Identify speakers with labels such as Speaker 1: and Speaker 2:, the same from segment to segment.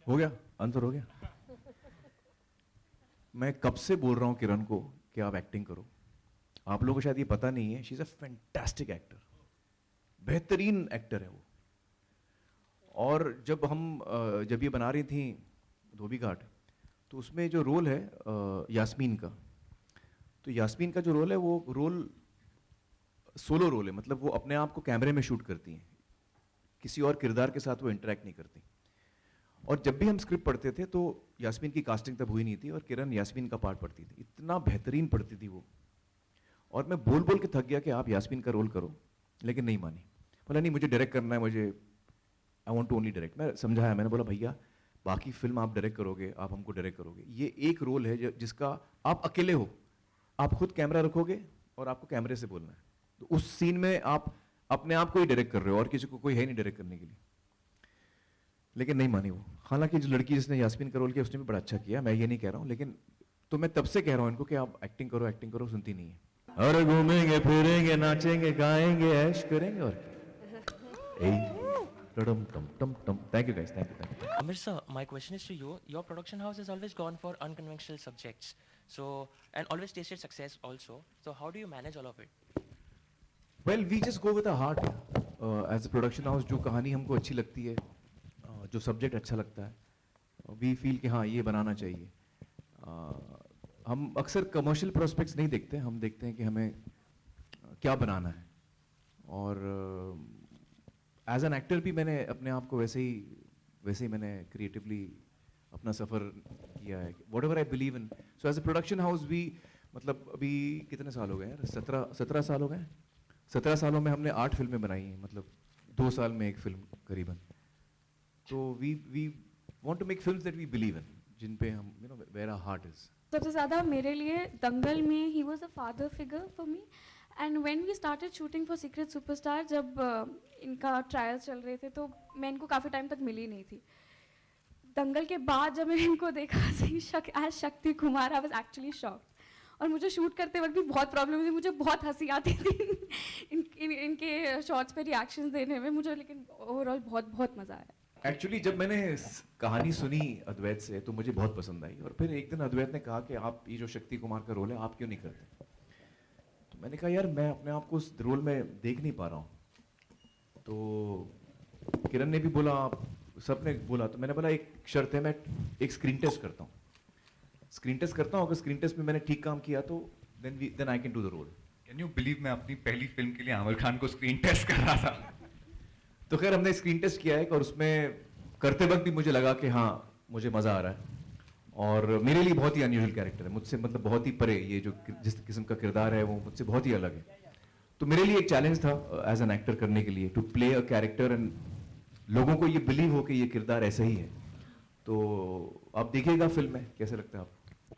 Speaker 1: हो गया, आंसर हो गया। मैं कब से बोल रहा हूँ किरण को कि आप एक्टिंग करो। आप लोगों को शायद ये पता नहीं है, she is a fantastic actor, बेहतरीन एक्टर है वो। और जब ये बना रही थी धोबी घाट, तो उसमें जो रोल है यास्मीन का, तो यास्मीन का जो रोल है वो रोल सोलो रोल है, मतलब वो अपने आप को कैमरे में शूट करती हैं, किसी और किरदार के साथ वो इंटरेक्ट नहीं करती। और जब भी हम स्क्रिप्ट पढ़ते थे तो यास्मीन की कास्टिंग तब हुई नहीं थी और किरण यास्मीन का पार्ट पढ़ती थी, इतना बेहतरीन पढ़ती थी वो। और मैं बोल बोल के थक गया कि आप यास्मीन का रोल करो, लेकिन नहीं मानी। बोला नहीं मुझे डायरेक्ट करना है, मुझे I want to only direct. मैं समझाया, मैंने बोला भैया बाकी फिल्म आप डायरेक्ट करोगे, आप हमको डायरेक्ट करोगे, ये एक रोल है जिसका आप अकेले हो, आप खुद कैमरा रखोगे और आपको कैमरे से बोलना है, तो उस सीन में आप अपने आप को ही डायरेक्ट कर रहे हो और किसी को कोई है नहीं डायरेक्ट करने के लिए। लेकिन नहीं मानी वो। हालांकि जो लड़की जिसने यास्मीन का रोल किया उसने भी बड़ा अच्छा किया, मैं ये नहीं कह रहा हूँ, लेकिन तो मैं तब से कह रहा हूँ इनको कि आप एक्टिंग करो, सुनती नहीं है। और घूमेंगे फिरेंगे नाचेंगे गाएंगे ऐश करेंगे और thank you guys, thank you.
Speaker 2: Amir sir, my question is to you. Your production house has always gone for unconventional subjects, so and always tasted success also. So how do you manage all of it?
Speaker 1: Well we just go with a heart as a production house. जो कहानी हमको अच्छी लगती है, जो subject अच्छा लगता है, वी फील कि हाँ ये बनाना चाहिए। हम अक्सर कमर्शियल प्रोस्पेक्ट्स नहीं देखते, हम देखते हैं कि हमें क्या बनाना है। और एज एन एक्टर भी मैंने अपने आप को वैसे ही मैंने क्रिएटिवली अपना सफ़र किया है, whatever I believe in. So as a production house भी, मतलब अभी कितने साल हो गए यार, 17 साल हो गए। 17 सालों में हमने 8 फिल्में बनाई हैं, मतलब 2 साल में एक फिल्म करीबन। तो we want to make films that we believe in, जिन पे हम वेयर आवर हार्ट इज।
Speaker 3: सबसे ज़्यादा मेरे लिए दंगल में ही was a father figure for me. And when we started shooting for Secret Superstar, जब इनका ट्रायल्स चल रहे थे तो मैं इनको काफ़ी टाइम तक मिली नहीं थी। दंगल के बाद जब मैंने इनको देखा as Shakti Kumar, I was actually shocked. और मुझे शूट करते वक्त भी बहुत प्रॉब्लम हुई, मुझे बहुत हंसी आती थी इनके शॉट्स पे रिएक्शंस देने में मुझे, लेकिन ओवरऑल बहुत बहुत मज़ा आया।
Speaker 1: एक्चुअली जब मैंने कहानी सुनी अद्वैत से तो मुझे बहुत पसंद आई, और फिर एक दिन अद्वैत ने कहा कि आप ये जो शक्ति कुमार का रोल है आप क्यों नहीं करते। तो मैंने कहा यार मैं अपने आप को उस रोल में देख नहीं पा रहा हूँ। तो किरण ने भी बोला, सबने बोला, तो मैंने बोला एक शर्त है, मैं एक स्क्रीन टेस्ट करता हूँ। स्क्रीन टेस्ट करता हूँ, अगर स्क्रीन टेस्ट में मैंने ठीक काम किया तो then I can do the role.
Speaker 4: Can you believe मैं अपनी पहली फिल्म के लिए आमिर खान को स्क्रीन टेस्ट कर रहा था।
Speaker 1: तो खैर हमने स्क्रीन टेस्ट किया है और उसमें करते वक्त भी मुझे लगा कि हाँ मुझे मज़ा आ रहा है। और मेरे लिए बहुत ही अनयूजुअल कैरेक्टर है, मुझसे मतलब बहुत ही परे, ये जो जिस किस्म का किरदार है वो मुझसे बहुत ही अलग है। तो मेरे लिए एक चैलेंज था एज एन एक्टर करने के लिए, to play a character and लोगों को ये बिलीव हो कि ये किरदार ऐसा ही है। तो आप देखिएगा फिल्म में कैसे लगता है आपको।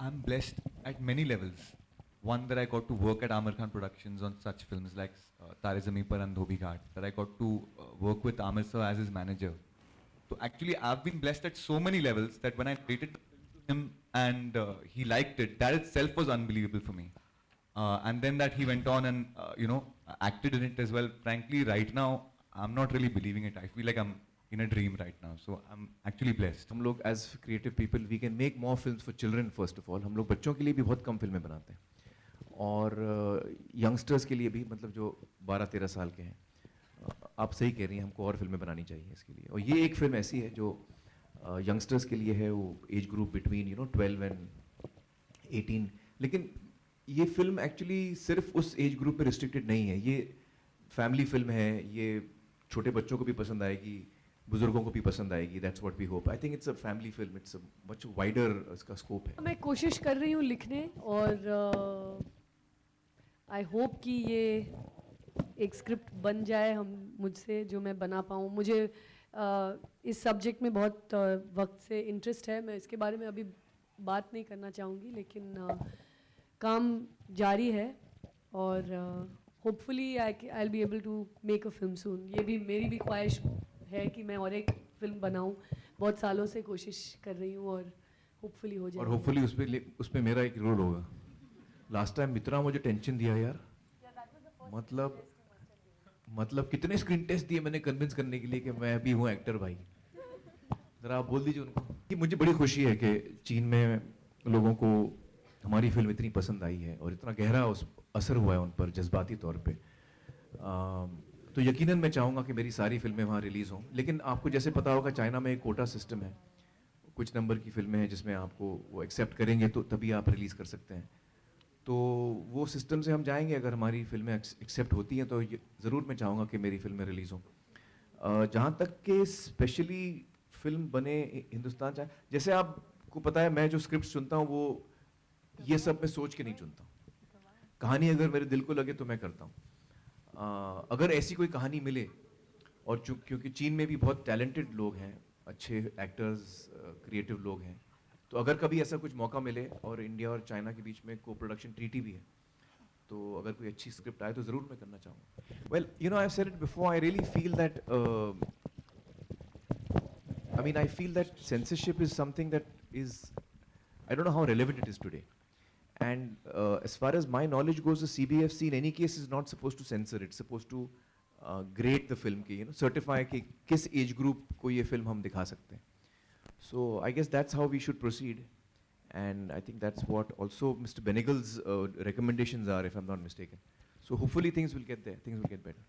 Speaker 4: I'm blessed at many levels. One, that I got to work at Amir Khan Productions on such films like Tare Zameen Par and Dhobi Ghat. That I got to work with Amir sir as his manager. So actually, I've been blessed at so many levels that when I created the film to him and he liked it, that itself was unbelievable for me. And then that he went on and acted in it as well. Frankly, right now, I'm not really believing it. I feel like I'm in a dream right now. So I'm actually blessed.
Speaker 1: हम लोग as creative people we can make more films for children. First of all हम लोग बच्चों के लिए भी बहुत कम फिल्में बनाते हैं, और यंगस्टर्स के लिए भी, मतलब जो 12-13 साल के हैं। आप सही कह रही हैं, हमको और फिल्में बनानी चाहिए इसके लिए। और ये एक फिल्म ऐसी है जो यंगस्टर्स के लिए है, वो एज ग्रुप बिटवीन 12 एंड 18। लेकिन ये फिल्म एक्चुअली सिर्फ उस एज ग्रुप में रिस्ट्रिक्टेड नहीं है, ये फैमिली फिल्म है, ये छोटे बच्चों को भी पसंद आएगी, बुजुर्गों को भी पसंद आएगी। That's what we hope. I think it's a family film, it's a much wider इसका स्कोप है।
Speaker 5: मैं कोशिश कर रही हूँ लिखने, और आई होप कि ये एक स्क्रिप्ट बन जाए मुझसे, जो मैं बना पाऊँ। मुझे इस सब्जेक्ट में बहुत वक्त से इंटरेस्ट है। मैं इसके बारे में अभी बात नहीं करना चाहूँगी, लेकिन काम जारी है, और hopefully I will be able to make a film soon. ये भी मेरी भी ख्वाहिश है कि मैं और एक फिल्म बनाऊं। बहुत सालों से कोशिश कर रही हूँ, और होपफुली हो जाए।
Speaker 1: और होपफुली उसमें मेरा एक रोल होगा। लास्ट टाइम इतना मुझे टेंशन दिया यार, मतलब कितने स्क्रीन टेस्ट दिए मैंने कन्विंस करने के लिए कि मैं भी हूँ एक्टर भाई। जरा आप बोल दीजिए उनको। कि मुझे बड़ी खुशी है कि चीन में लोगों को हमारी फिल्म इतनी पसंद आई है और इतना गहरा उस असर हुआ है उन पर जज्बाती तौर पे। तो यकीनन मैं चाहूँगा कि मेरी सारी फिल्में वहाँ रिलीज़ हों, लेकिन आपको जैसे पता होगा चाइना में एक कोटा सिस्टम है, कुछ नंबर की फिल्में हैं जिसमें आपको वो एक्सेप्ट करेंगे तो तभी आप रिलीज़ कर सकते हैं। तो वो सिस्टम से हम जाएंगे, अगर हमारी फिल्में एक्सेप्ट होती हैं तो ज़रूर मैं चाहूँगा कि मेरी फिल्में रिलीज़ हों। जहाँ तक कि स्पेशली फिल्म बने हिंदुस्तान चाहे, जैसे आपको पता है मैं जो स्क्रिप्ट चुनता हूँ वो ये सब मैं सोच के नहीं चुनता हूँ। कहानी अगर मेरे दिल को लगे तो मैं करता हूँ। अगर ऐसी कोई कहानी मिले, और क्योंकि चीन में भी बहुत टैलेंटेड लोग हैं, अच्छे एक्टर्स, क्रिएटिव लोग हैं, तो अगर कभी ऐसा कुछ मौका मिले और इंडिया और चाइना के बीच में को प्रोडक्शन ट्रीटी भी है, तो अगर कोई अच्छी स्क्रिप्ट आए तो ज़रूर मैं करना चाहूँगा। Well you know I said it before, I really feel that I mean, I feel that censorship is something that is, I don't know how relevant it is today. And as far as my knowledge goes, the CBFC in any case is not supposed to censor. It's supposed to grade the film, ki, certify कि किस age group को ये film हम दिखा सकते हैं. So I guess that's how we should proceed. And I think that's what also Mr. Benegal's recommendations are, if I'm not mistaken. So hopefully things will get there, things will get better.